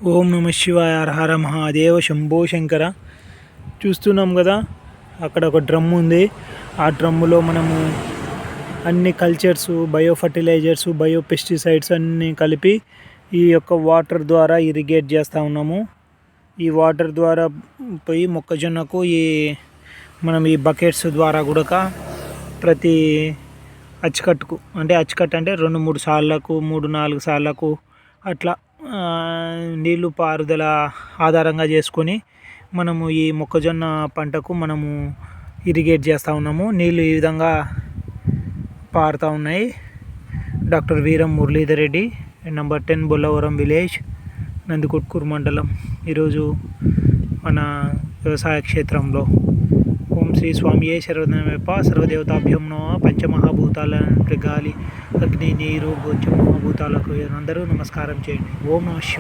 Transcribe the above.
ఓం నమ శివాయ, హర హర మహాదేవ, శంభో శంకర. చూస్తున్నాం కదా, అక్కడ ఒక డ్రమ్ ఉంది. ఆ డ్రమ్ములో మనము అన్ని cultures, bio fertilizers, bio pesticides అన్నీ కలిపి ఈ యొక్క వాటర్ ద్వారా ఇరిగేట్ చేస్తూ ఉన్నాము. ఈ వాటర్ ద్వారా పోయి మొక్కజొన్నకు మనం ఈ బకెట్స్ ద్వారా కూడా ప్రతి అచ్చుకట్టుకు అంటే 2-3 సార్లకు 3-4 సార్లకు అట్లా నీళ్ళు పారుదల ఆధారంగా చేసుకొని మనము ఈ మొక్కజొన్న పంటకు మనము ఇరిగేట్ చేస్తూ ఉన్నాము. నీళ్ళు ఈ విధంగా పారుతూ ఉన్నాయి. Doctor Veeram Muralidhar Reddy, number 10 Bollavaram village, Nandikotkur మండలం. ఈరోజు మన వ్యవసాయ క్షేత్రంలో ఓం శ్రీ స్వామియే శరవణమేప సర్వదేవతాభ్యం నమః. పంచమహాభూతాల గాలి, అగ్ని, నీరు, బొచ్చు మహాభూతాలకు అందరూ నమస్కారం చేయండి. ఓం నమః శివాయ.